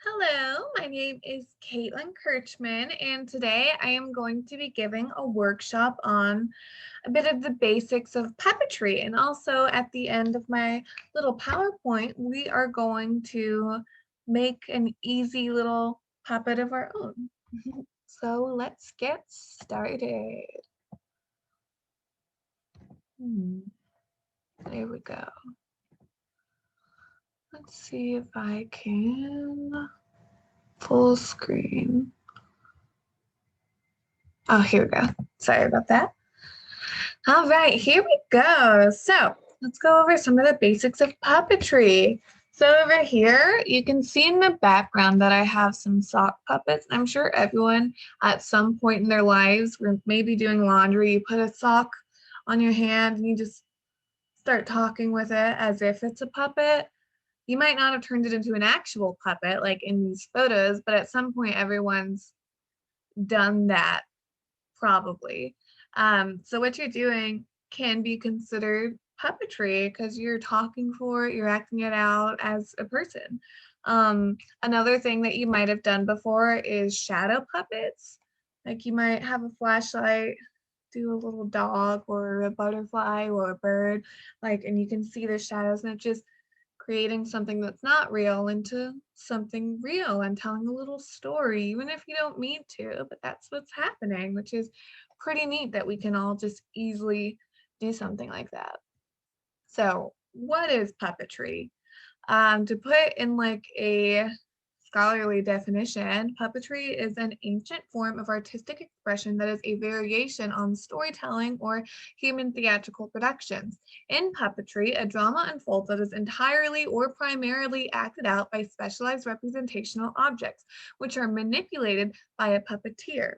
Hello, my name is Caitlin Kirchman, and today I am going to be giving a workshop on a bit of the basics of puppetry. And also at the end of my little PowerPoint, we are going to make an easy little puppet of our own. So let's get started. There we go. Let's see if I can full screen. Oh, here we go. Sorry about that. All right, here we go. So let's go over some of the basics of puppetry. So over here, you can see in the background that I have some sock puppets. I'm sure everyone at some point in their lives, we're maybe doing laundry, you put a sock on your hand and you just start talking with it as if it's a puppet. You might not have turned it into an actual puppet like in these photos, but at some point everyone's done that probably. So what you're doing can be considered puppetry because you're talking for it, you're acting it out as a person. Another thing that you might have done before is shadow puppets. Like you might have a flashlight, do a little dog or a butterfly or a bird, like, and you can see the shadows and it just creating something that's not real into something real and telling a little story, even if you don't mean to, but that's what's happening, which is pretty neat that we can all just easily do something like that. So what is puppetry? To put in like a scholarly definition, puppetry is an ancient form of artistic expression that is a variation on storytelling or human theatrical productions. In puppetry, a drama unfolds that is entirely or primarily acted out by specialized representational objects, which are manipulated by a puppeteer.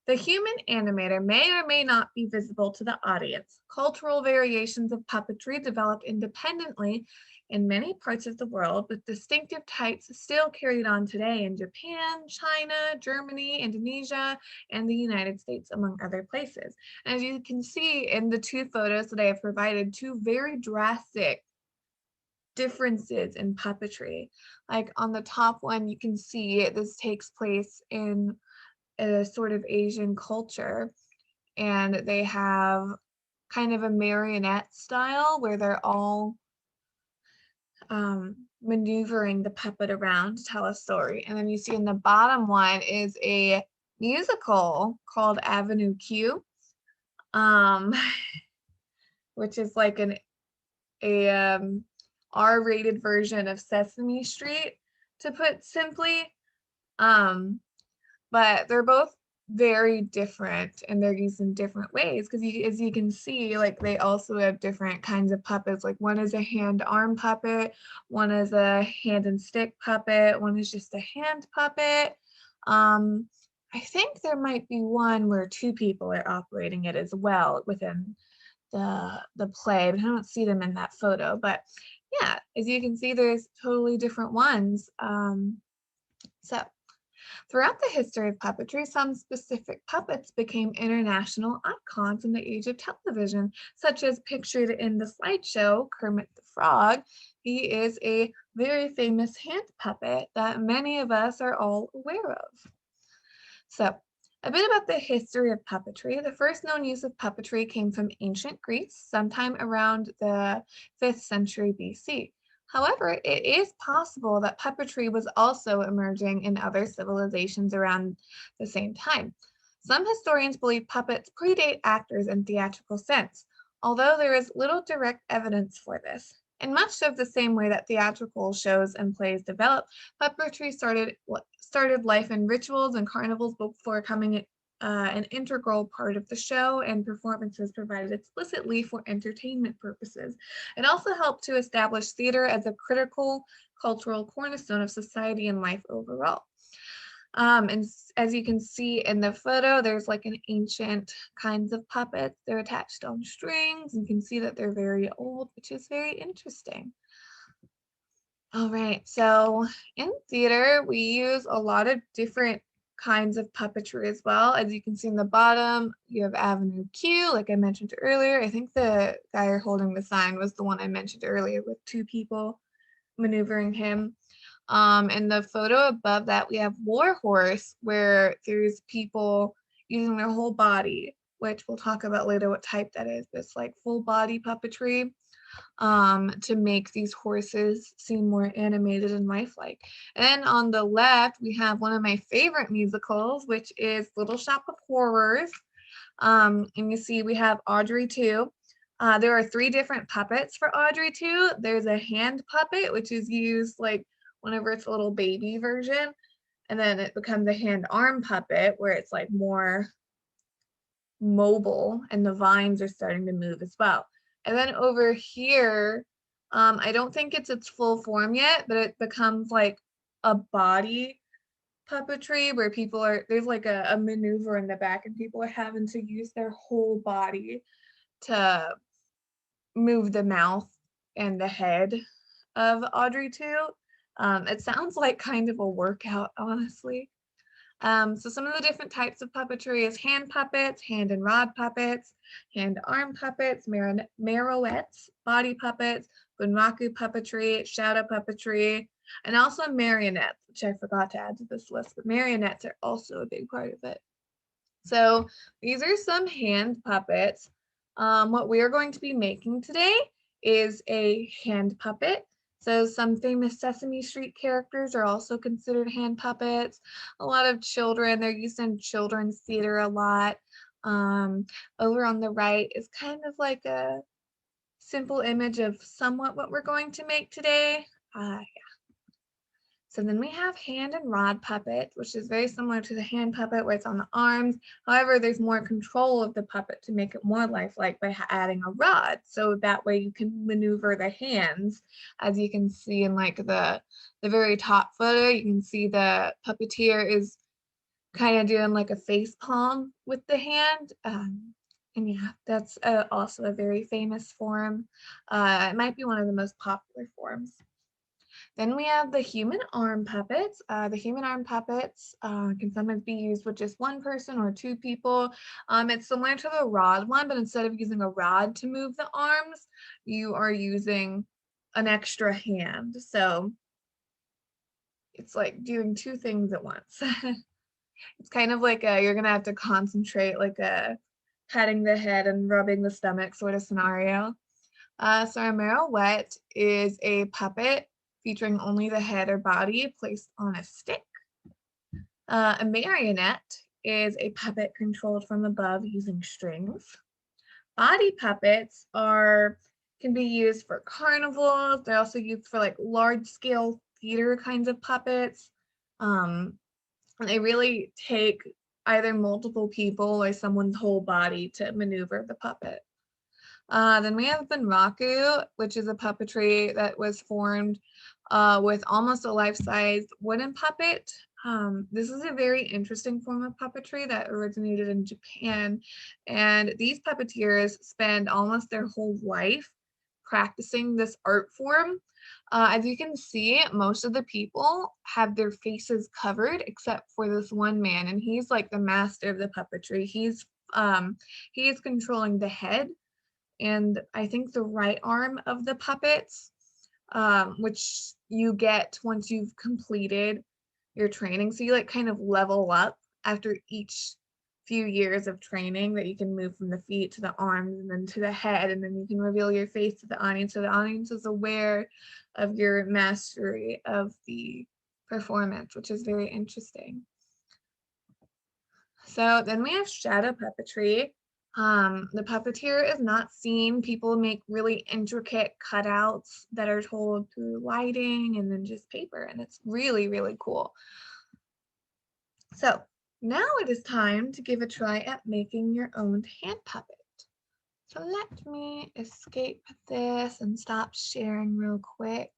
The human animator may or may not be visible to the audience. Cultural variations of puppetry developed independently in many parts of the world, with distinctive types still carried on today in Japan, China, Germany, Indonesia, and the United States, among other places. And as you can see in the two photos that I have provided, two very drastic differences in puppetry. Like on the top one, you can see this takes place in a sort of Asian culture, and they have kind of a marionette style where they're all maneuvering the puppet around to tell a story. And then you see in the bottom one is a musical called Avenue Q, um, which is like a R-rated version of Sesame Street, to put simply. Um, but they're both very different and they're used in different ways because as you can see, like they also have different kinds of puppets. Like one is a hand arm puppet, one is a hand and stick puppet, one is just a hand puppet. I think there might be one where two people are operating it as well within the play, but I don't see them in that photo. But yeah, as you can see, there's totally different ones. So throughout the history of puppetry, some specific puppets became international icons in the age of television, such as pictured in the slideshow, Kermit the Frog. He is a very famous hand puppet that many of us are all aware of. So, a bit about the history of puppetry. The first known use of puppetry came from ancient Greece, sometime around the 5th century BC. However, it is possible that puppetry was also emerging in other civilizations around the same time. Some historians believe puppets predate actors in theatrical sense, although there is little direct evidence for this. In much of the same way that theatrical shows and plays developed, puppetry started life in rituals and carnivals before becoming an integral part of the show, and performances provided explicitly for entertainment purposes. It also helped to establish theater as a critical cultural cornerstone of society and life overall. And as you can see in the photo, there's like an ancient kinds of puppets. They're attached on strings. You can see that they're very old, which is very interesting. All right, so in theater, we use a lot of different kinds of puppetry as well. As you can see in the bottom, you have Avenue Q, like I mentioned earlier. I think the guy holding the sign was the one I mentioned earlier with two people maneuvering him. In the photo above that, we have War Horse, where there's people using their whole body, which we'll talk about later what type that is. But it's like full body puppetry to make these horses seem more animated and lifelike. And then on the left, we have one of my favorite musicals, which is Little Shop of Horrors. And you see we have Audrey 2. There are 3 different puppets for Audrey 2. There's a hand puppet, which is used like whenever it's a little baby version. And then it becomes a hand arm puppet where it's like more mobile and the vines are starting to move as well. And then over here, I don't think it's its full form yet, but it becomes like a body puppetry where people are, there's like a maneuver in the back and people are having to use their whole body to move the mouth and the head of Audrey 2. It sounds like kind of a workout, honestly. So some of the different types of puppetry is hand puppets, hand and rod puppets, hand arm puppets, marionettes, body puppets, bunraku puppetry, shadow puppetry, and also marionettes, which I forgot to add to this list, but marionettes are also a big part of it. So these are some hand puppets. What we are going to be making today is a hand puppet. So some famous Sesame Street characters are also considered hand puppets. A lot of children, they're used in children's theater a lot. Over on the right is kind of like a simple image of somewhat what we're going to make today. So then we have hand and rod puppet, which is very similar to the hand puppet where it's on the arms. However, there's more control of the puppet to make it more lifelike by adding a rod. So that way you can maneuver the hands. As you can see in like the very top photo, you can see the puppeteer is kind of doing like a face palm with the hand. And yeah, that's also a very famous form. It might be one of the most popular forms. Then we have the human arm puppets. The human arm puppets can sometimes be used with just one person or 2 people. It's similar to the rod one, but instead of using a rod to move the arms, you are using an extra hand. So it's like doing 2 things at once. It's kind of like you're gonna have to concentrate, like a patting the head and rubbing the stomach sort of scenario. So a marionette is a puppet featuring only the head or body placed on a stick. A marionette is a puppet controlled from above using strings. Body puppets can be used for carnivals. They're also used for like large scale theater kinds of puppets. And they really take either multiple people or someone's whole body to maneuver the puppet. Then we have bunraku, which is a puppetry that was formed with almost a life-size wooden puppet. This is a very interesting form of puppetry that originated in Japan. And these puppeteers spend almost their whole life practicing this art form. As you can see, most of the people have their faces covered except for this one man, and he's like the master of the puppetry. He's controlling the head and I think the right arm of the puppets, which you get once you've completed your training. So you like kind of level up after each few years of training that you can move from the feet to the arms and then to the head, and then you can reveal your face to the audience so the audience is aware of your mastery of the performance, which is very interesting. So then we have shadow puppetry. The puppeteer is not seen. People make really intricate cutouts that are told through lighting and then just paper, and it's really, really cool. So now it is time to give a try at making your own hand puppet. So let me escape this and stop sharing real quick.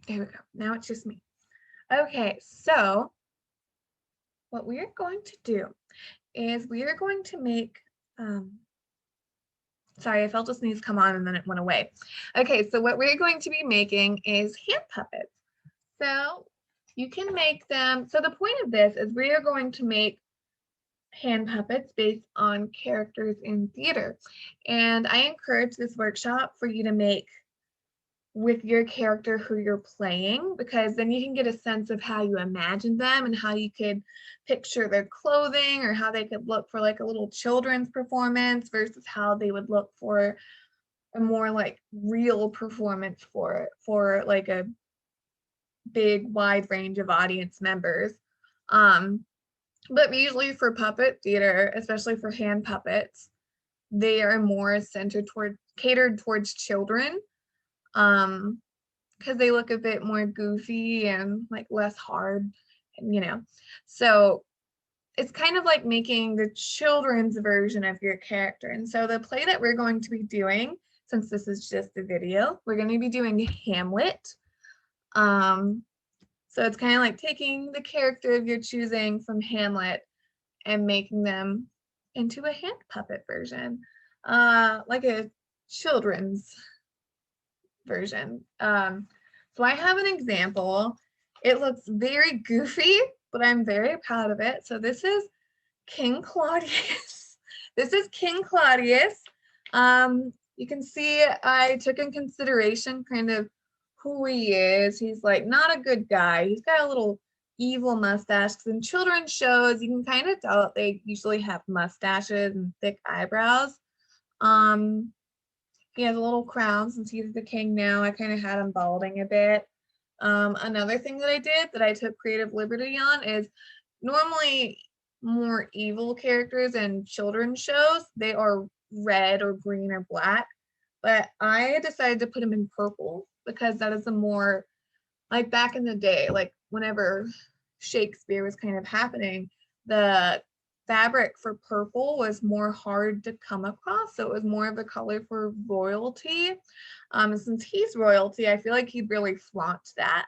There we go. Now it's just me. Okay, so what we are going to do is we are going to make, sorry, I felt a sneeze come on and then it went away. Okay, so what we're going to be making is hand puppets. So you can make them, so the point of this is we are going to make hand puppets based on characters in theater. And I encourage this workshop for you to make with your character who you're playing, because then you can get a sense of how you imagine them and how you could picture their clothing or how they could look for like a little children's performance versus how they would look for a more like real performance for like a big wide range of audience members. But usually for puppet theater, especially for hand puppets, they are more centered toward catered towards children, because they look a bit more goofy and like less hard, you know. So it's kind of like making the children's version of your character. And so the play that we're going to be doing, since this is just a video, we're going to be doing Hamlet. So it's kind of like taking the character of your choosing from Hamlet and making them into a hand puppet version, like a children's version. So I have an example. It looks very goofy, but I'm very proud of it. So this is King Claudius. This is King Claudius. You can see I took in consideration kind of who he is. He's like not a good guy. He's got a little evil mustache. In children's shows, you can kind of tell that they usually have mustaches and thick eyebrows. He has a little crown since he's the king now. I kind of had him balding a bit. Another thing that I did that I took creative liberty on is normally more evil characters in children's shows, they are red or green or black, but I decided to put him in purple because that is a more, like back in the day, like whenever Shakespeare was kind of happening, the fabric for purple was more hard to come across, so it was more of a color for royalty. And since he's royalty, I feel like he'd really flaunt that,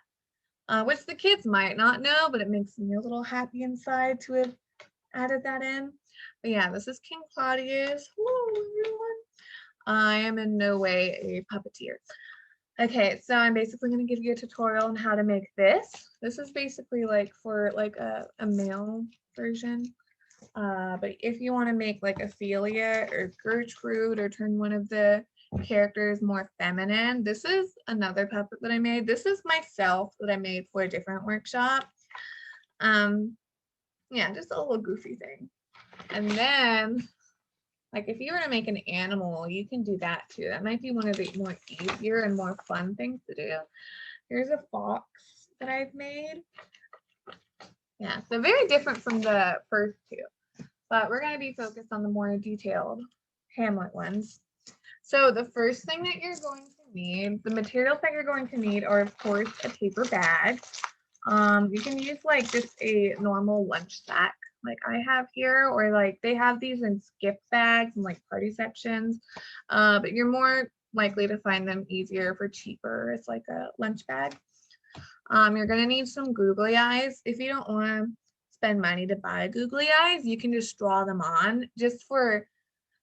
which the kids might not know, but it makes me a little happy inside to have added that in. But yeah, this is King Claudius. Hello, everyone. I am in no way a puppeteer. Okay, so I'm basically going to give you a tutorial on how to make this. This is basically like for like a male version. But if you want to make like Ophelia or Gertrude or turn one of the characters more feminine, this is another puppet that I made. This is myself that I made for a different workshop. Yeah, just a little goofy thing. And then like if you were to make an animal, you can do that too. That might be one of the more easier and more fun things to do. Here's a fox that I've made. Yeah, so very different from the first two, but we're going to be focused on the more detailed Hamlet ones. So the first thing that you're going to need, the materials that you're going to need are of course a paper bag. You can use like just a normal lunch sack like I have here, or like they have these in gift bags and like party sections, but you're more likely to find them easier for cheaper. It's like a lunch bag. You're gonna need some googly eyes. If you don't want to spend money to buy googly eyes, you can just draw them on just for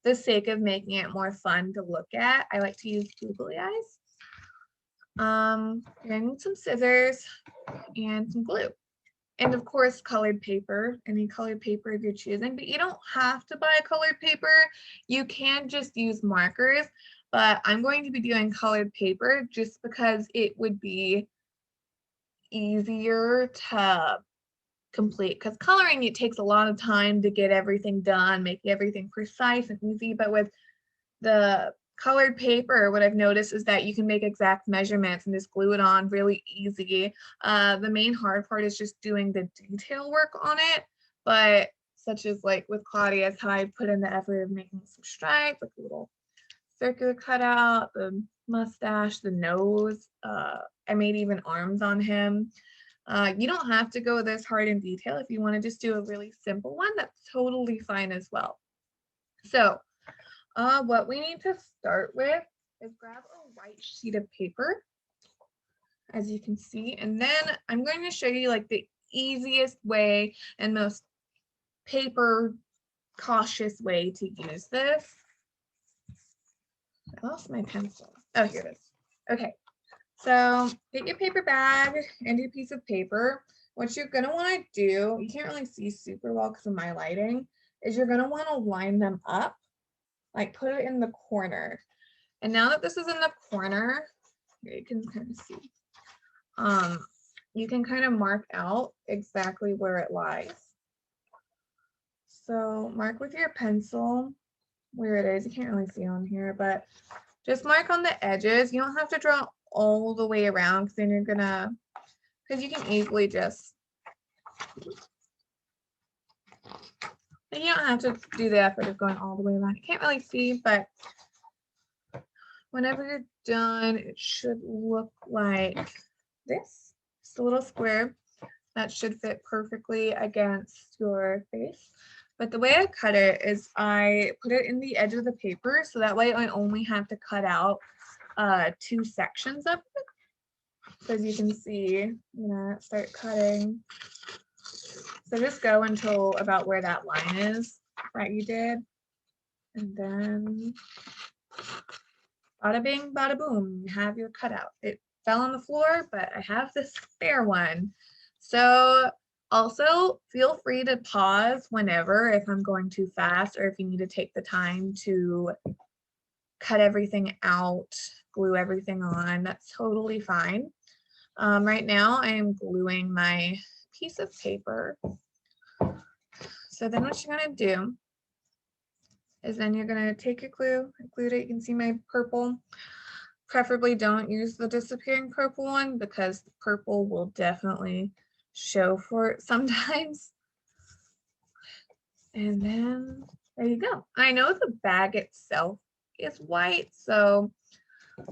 the sake of making it more fun to look at. I like to use googly eyes. You're gonna need some scissors and some glue. And of course, colored paper, any colored paper if you're choosing, but you don't have to buy colored paper. You can just use markers, but I'm going to be doing colored paper just because it would be easier to complete, because coloring, it takes a lot of time to get everything done, make everything precise and easy, but with the colored paper, what I've noticed is that you can make exact measurements and just glue it on really easy. The main hard part is just doing the detail work on it, but such as like with Claudius, how I put in the effort of making some stripes, like a little circular cutout, the mustache, the nose. I made even arms on him. You don't have to go this hard in detail. If you want to just do a really simple one, that's totally fine as well. So what we need to start with is grab a white sheet of paper, as you can see, and then I'm going to show you like the easiest way and most paper cautious way to use this. I lost my pencil. Oh, here it is. Okay, so get your paper bag and your piece of paper. What you're going to want to do, you can't really see super well because of my lighting, is you're going to want to line them up, like put it in the corner. And now that this is in the corner, Here you can kind of see. You can kind of mark out exactly where it lies. So mark with your pencil where it is. You can't really see on here, but just mark on the edges. You don't have to draw all the way around because then you're gonna, because you can easily just, and you don't have to do the effort of going all the way around. You can't really see, but whenever you're done, it should look like this. Just a little square that should fit perfectly against your face. But the way I cut it is I put it in the edge of the paper, so that way I only have to cut out 2 sections of it. So as you can see, start cutting. So just go until about where that line is that you did. And then bada bing, bada boom, you have your cutout. It fell on the floor, but I have this spare one. So also feel free to pause whenever if I'm going too fast or if you need to take the time to cut everything out, glue everything on, that's totally fine. Right now I am gluing my piece of paper. So then what you're gonna do is then you're gonna take your glue, I glued it, you can see my purple. Preferably don't use the disappearing purple one because the purple will definitely show for it sometimes. And then there you go. I know the bag itself is white, so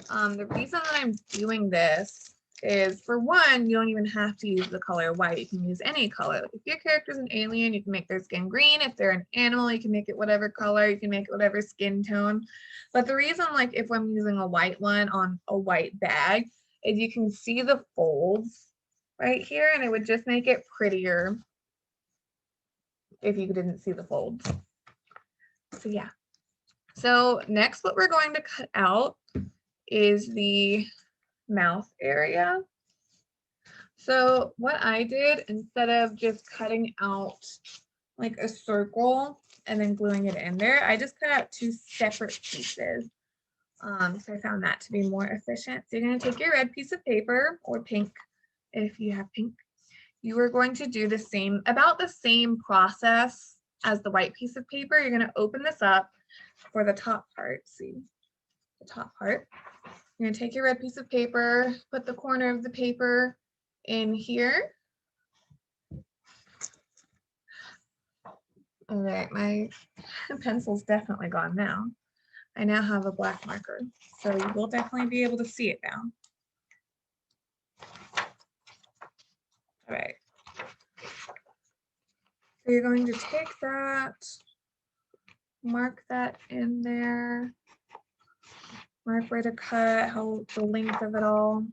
the reason that I'm doing this is, for one, you don't even have to use the color white. You can use any color. If your character's an alien, you can make their skin green. If they're an animal, you can make it whatever color. You can make it whatever skin tone. But the reason, like, if I'm using a white one on a white bag, is you can see the folds right here, and it would just make it prettier if you didn't see the folds. So yeah. So next, what we're going to cut out is the mouth area. So what I did, instead of just cutting out like a circle and then gluing it in there, I just cut out 2 separate pieces. So I found that to be more efficient. So you're going to take your red piece of paper, or pink if you have pink. You are going to do the same, about the same process as the white piece of paper. You're going to open this up for the top part. See the top part. You're going to take your red piece of paper, put the corner of the paper in here. All right, my pencil's definitely gone now. I now have a black marker, so you will definitely be able to see it now. All right. So you're going to take that, mark that in there, mark where to cut, how the length of it all.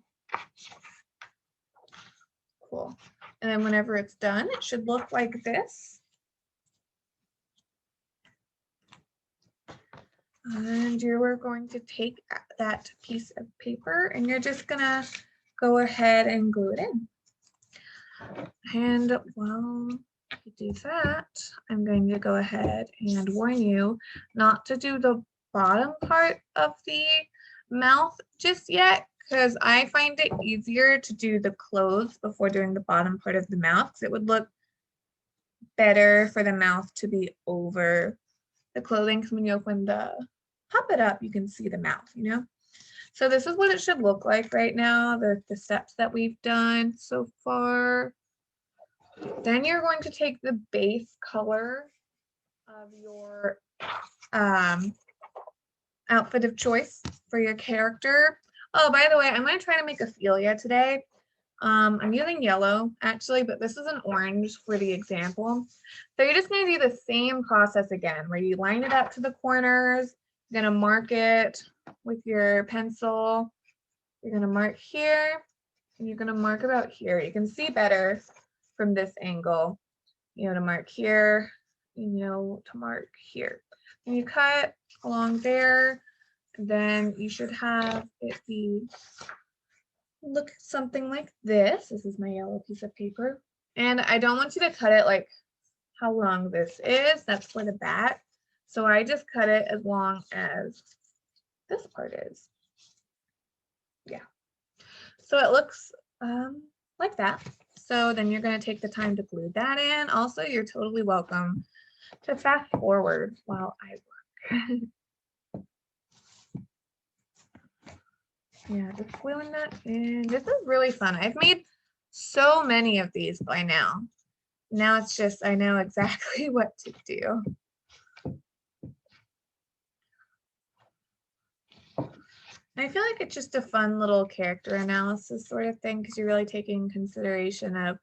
Cool. And then whenever it's done, it should look like this. And you're going to take that piece of paper and you're just gonna go ahead and glue it in. And while you do that, I'm going to go ahead and warn you not to do the bottom part of the mouth just yet, because I find it easier to do the clothes before doing the bottom part of the mouth, because it would look better for the mouth to be over the clothing, because when you open the puppet up, you can see the mouth, you know? So this is what it should look like right now, the steps that we've done so far. Then you're going to take the base color of your outfit of choice for your character. Oh, by the way, I'm going to try to make Ophelia today. I'm using yellow actually, but this is an orange for the example. So you're just going to do the same process again, where you line it up to the corners. You're going to mark it with your pencil. You're going to mark here, and you're going to mark about here. You can see better from this angle. You know, to mark here, you know, to mark here. And you cut along there, then you should have it be look something like this. This is my yellow piece of paper. And I don't want you to cut it like how long this is. That's for the back. So I just cut it as long as this part is. Yeah. So it looks like that. So then you're going to take the time to glue that in. Also, you're totally welcome to fast forward while I work. Yeah, just gluing that in. This is really fun. I've made so many of these by now. Now it's just, I know exactly what to do. I feel like it's just a fun little character analysis sort of thing because you're really taking consideration of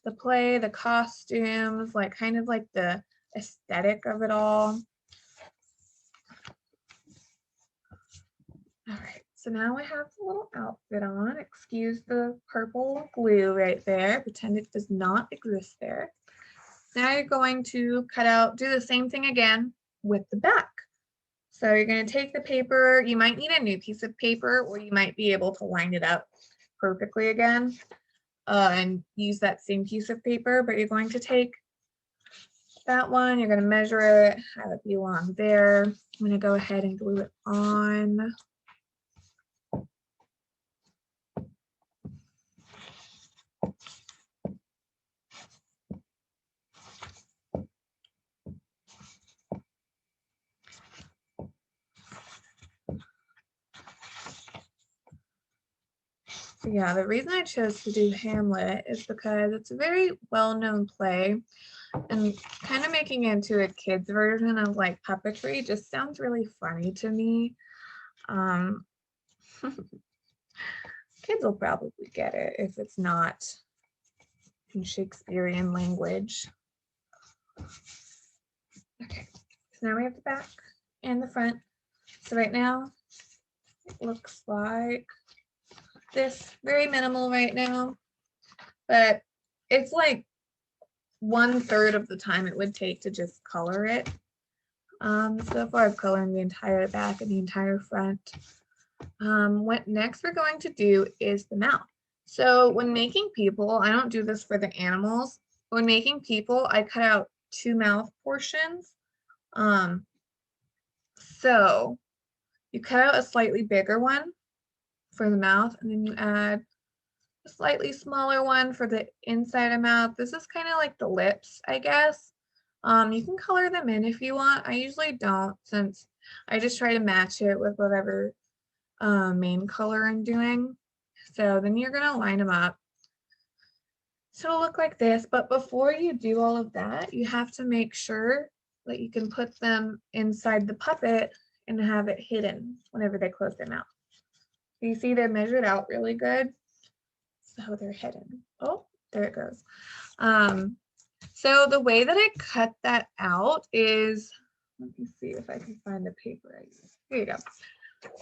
the play, the costumes, like kind of like the aesthetic of it all. All right, so now I have the little outfit on. Excuse the purple glue right there. Pretend it does not exist there. Now you're going to cut out, do the same thing again with the back. So you're going to take the paper. You might need a new piece of paper, or you might be able to line it up perfectly again and use that same piece of paper. But you're going to take that one, you're going to measure it, have it be along there. I'm going to go ahead and glue it on. So yeah, the reason I chose to do Hamlet is because it's a very well-known play, and kind of making it into a kid's version of like puppetry just sounds really funny to me. Kids will probably get it if it's not in Shakespearean language. Okay, so now we have the back and the front. So right now it looks like this, very minimal right now, but it's like 1/3 of the time it would take to just color it. So far I've colored the entire back and the entire front. What next we're going to do is the mouth. So when making people, I don't do this for the animals. When making people, I cut out 2 mouth portions. So you cut out a slightly bigger one for the mouth, and then you add a slightly smaller one for the inside of mouth. This is kind of like the lips, I guess. You can color them in if you want. I usually don't, since I just try to match it with whatever main color I'm doing. So then you're gonna line them up. So it'll look like this, but before you do all of that, you have to make sure that you can put them inside the puppet and have it hidden whenever they close their mouth. So you see they're measured out really good. So they're hidden. Oh, there it goes. So the way that I cut that out is, let me see if I can find the paper I used. Here you go.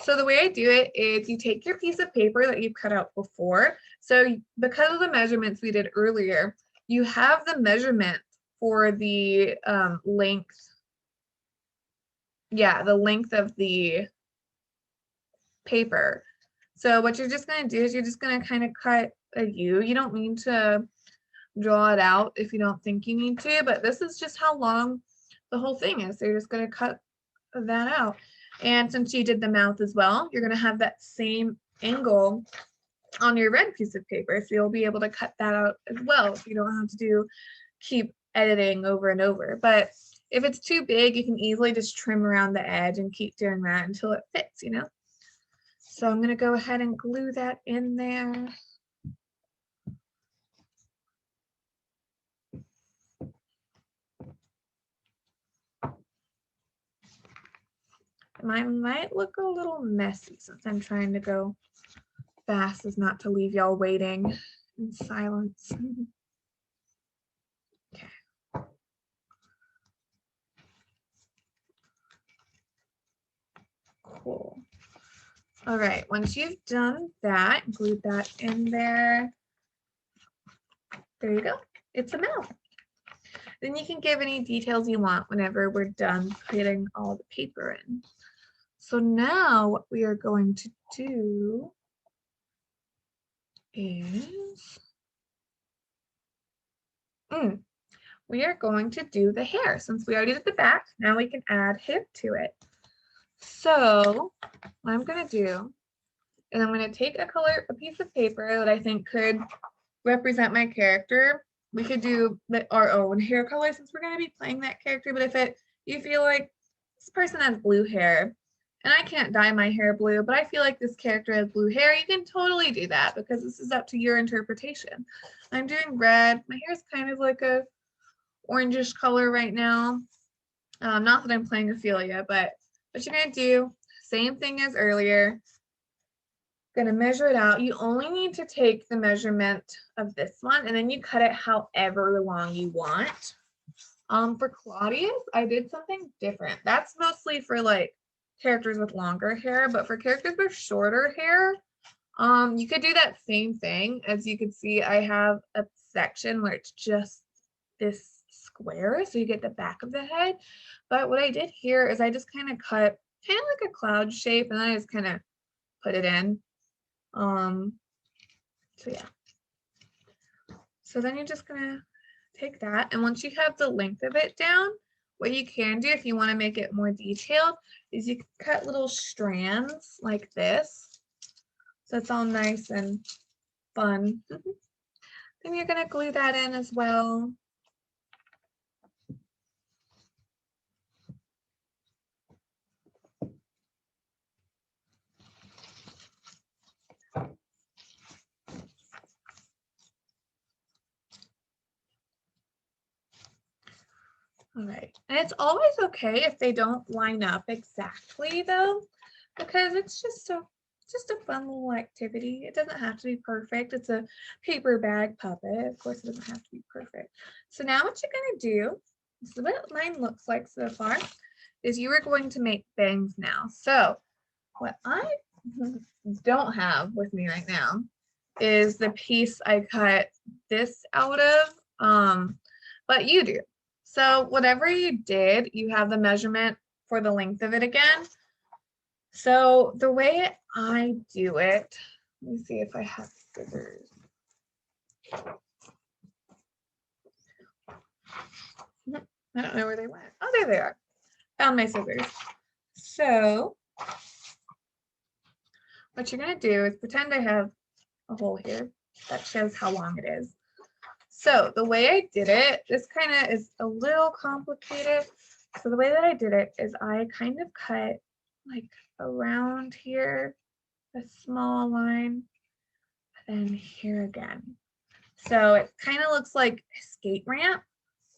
So the way I do it is you take your piece of paper that you've cut out before. So because of the measurements we did earlier, you have the measurement for the length. Yeah, the length of the paper. So what you're just going to do is you're just going to kind of cut a U. You don't need to draw it out if you don't think you need to, but this is just how long the whole thing is. So you're just going to cut that out. And since you did the mouth as well, you're going to have that same angle on your red piece of paper. So you'll be able to cut that out as well. So you don't have to keep editing over and over. But if it's too big, you can easily just trim around the edge and keep doing that until it fits, you know? So I'm going to go ahead and glue that in there. Mine might look a little messy since I'm trying to go fast as not to leave y'all waiting in silence. Okay. Cool. All right, once you've done that, glue that in there. There you go. It's a mouth. Then you can give any details you want whenever we're done putting all the paper in. So now what we are going to do is we are going to do the hair. Since we already did the back, now we can add hair to it. So what I'm going to do And I'm going to take a piece of paper that I think could represent my character. We could do our own hair color since we're going to be playing that character. But if you feel like this person has blue hair, and I can't dye my hair blue, but I feel like this character has blue hair, you can totally do that because this is up to your interpretation. I'm doing red. My hair is kind of like a orangish color right now. Not that I'm playing Ophelia, but what you're going to do, same thing as earlier. Going to measure it out. You only need to take the measurement of this one, and then you cut it however long you want. For Claudius, I did something different. That's mostly for like characters with longer hair, but for characters with shorter hair, you could do that same thing. As you can see, I have a section where it's just this square, so you get the back of the head. But what I did here is I just kind of cut kind of like a cloud shape, and then I just kind of put it in. So yeah. So then you're just gonna take that, and once you have the length of it down, what you can do if you want to make it more detailed is you can cut little strands like this. So it's all nice and fun. Then you're gonna glue that in as well. All right, and it's always okay if they don't line up exactly though, because it's just a fun little activity. It doesn't have to be perfect. It's a paper bag puppet. Of course, it doesn't have to be perfect. So now what you're gonna do, this is what mine looks like so far, is you are going to make bangs now. So what I don't have with me right now is the piece I cut this out of, but you do. So whatever you did, you have the measurement for the length of it again. So the way I do it, let me see if I have scissors. I don't know where they went. Oh, there they are. Found my scissors. So what you're gonna do is pretend I have a hole here. That shows how long it is. So the way I did it, this kind of is a little complicated. So the way that I did it is I kind of cut like around here, a small line, and here again. So it kind of looks like a skate ramp.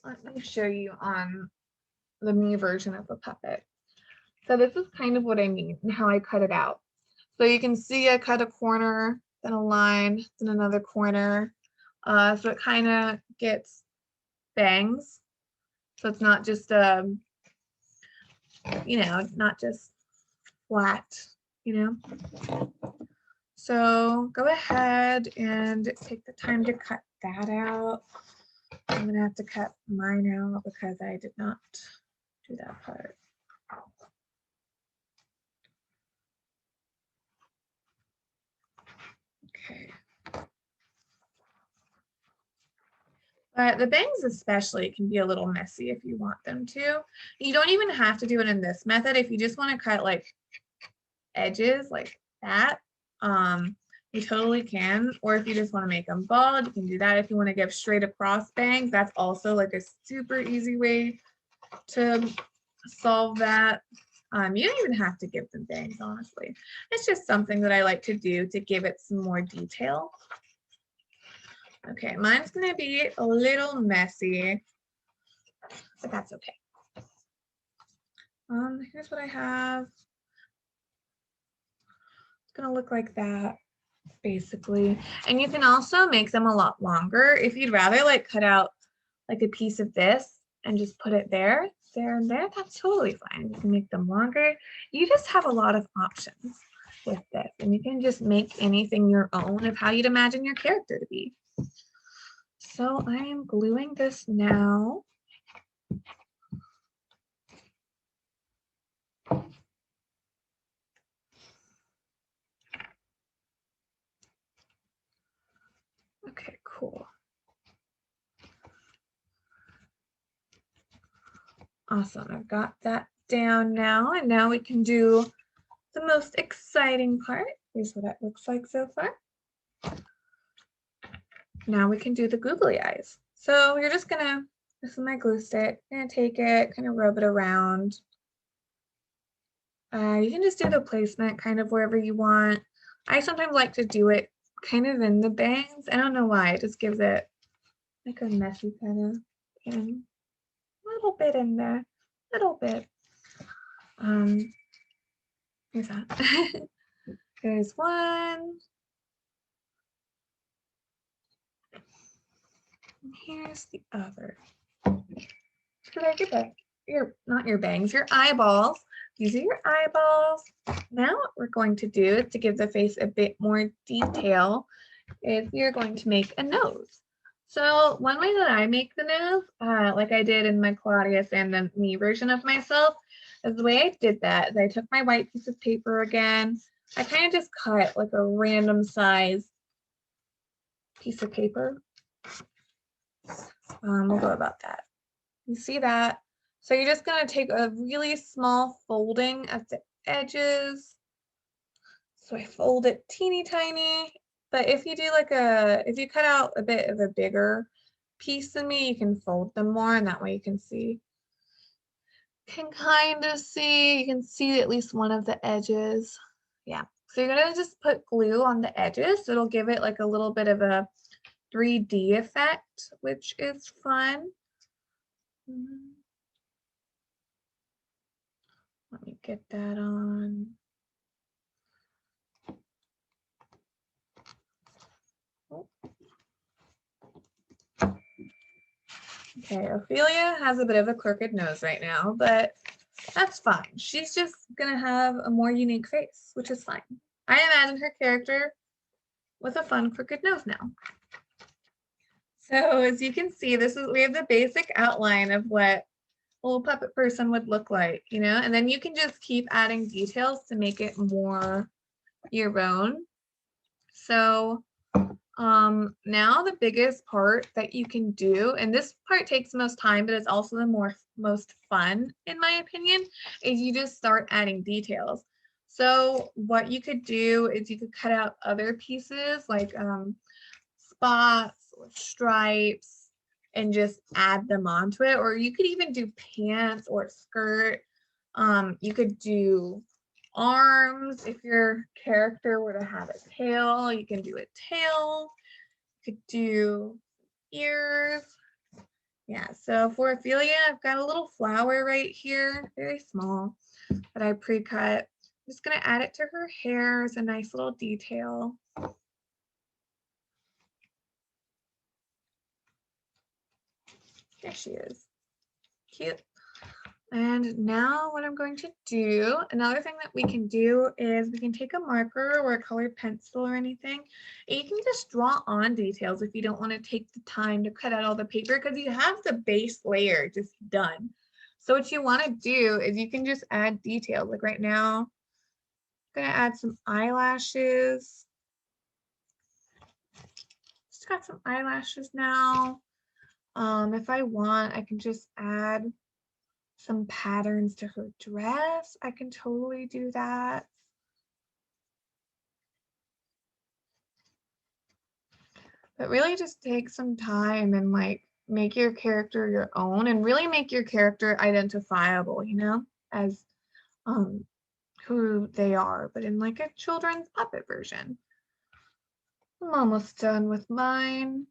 Let me show you on the me version of the puppet. So this is kind of what I mean and how I cut it out. So you can see I cut a corner, then a line, then another corner. So it kind of gets bangs. So it's not just, not just flat, So go ahead and take the time to cut that out. I'm going to have to cut mine out because I did not do that part. Okay. But the bangs especially can be a little messy if you want them to. You don't even have to do it in this method. If you just want to cut like edges like that, you totally can. Or if you just want to make them bald, you can do that. If you want to give straight across bangs, that's also like a super easy way to solve that. You don't even have to give them bangs, honestly. It's just something that I like to do to give it some more detail. Okay, mine's gonna be a little messy, but that's okay. Here's what I have. It's gonna look like that, basically. And you can also make them a lot longer. If you'd rather like cut out like a piece of this and just put it there, and there, that's totally fine. You can make them longer. You just have a lot of options with this, and you can just make anything your own of how you'd imagine your character to be. So I am gluing this now. Okay, cool. Awesome, I've got that down now, and now we can do the most exciting part, Here's what it looks like so far. Now we can do the googly eyes. So you're just gonna, this is my glue stick, gonna take it, kind of rub it around. You can just do the placement kind of wherever you want. I sometimes like to do it kind of in the bangs. I don't know why, it just gives it like a messy kind of thing. A little bit in there, a little bit. Here's that. There's one. And here's the other. So there's not your bangs, your eyeballs. These are your eyeballs. Now what we're going to do to give the face a bit more detail is you're going to make a nose. So one way that I make the nose, like I did in my Claudius and the me version of myself, is the way I did that is I took my white piece of paper again. I kind of just cut like a random size piece of paper. We'll go about that. You see that? So you're just going to take a really small folding at the edges. So I fold it teeny tiny, but if you do like if you cut out a bit of a bigger piece than me, you can fold them more, and that way you can see. You can see at least one of the edges. Yeah, so you're gonna just put glue on the edges. So it'll give it like a little bit of a 3D effect, which is fun. Let me get that on. Okay, Ophelia has a bit of a crooked nose right now, but that's fine. She's just gonna have a more unique face, which is fine. I imagine her character with a fun crooked nose now. So as you can see, we have the basic outline of what a little puppet person would look like, you know, and then you can just keep adding details to make it more your own. So now the biggest part that you can do, and this part takes the most time, but it's also the most fun, in my opinion, is you just start adding details. So what you could do is you could cut out other pieces like spots or stripes and just add them onto it, or you could even do pants or skirt. You could do arms. If your character were to have a tail, you can do a tail. You could do ears. Yeah, so for Ophelia, I've got a little flower right here, very small, that I pre-cut. I'm just gonna add it to her hair as a nice little detail. There she is. Cute. And now what I'm going to do, another thing that we can do is we can take a marker or a colored pencil or anything, and you can just draw on details if you don't want to take the time to cut out all the paper, because you have the base layer just done. So what you want to do is you can just add details. Like right now, I'm going to add some eyelashes. Just got some eyelashes now. If I want, I can just add some patterns to her dress. I can totally do that. But really just take some time and like make your character your own and really make your character identifiable, you know, as who they are, but in like a children's puppet version. I'm almost done with mine.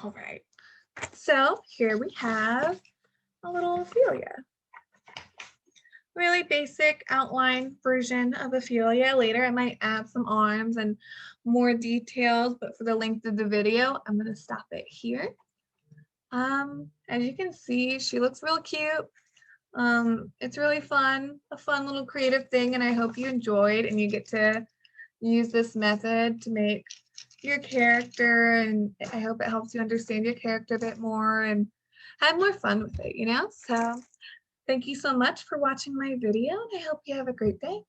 All right, so here we have a little Ophelia. Really basic outline version of Ophelia. Later I might add some arms and more details, but for the length of the video, I'm going to stop it here. As you can see, she looks real cute. It's really fun, a fun little creative thing, and I hope you enjoyed and you get to use this method to make your character, and I hope it helps you understand your character a bit more and have more fun with it, you know? So thank you so much for watching my video, and I hope you have a great day.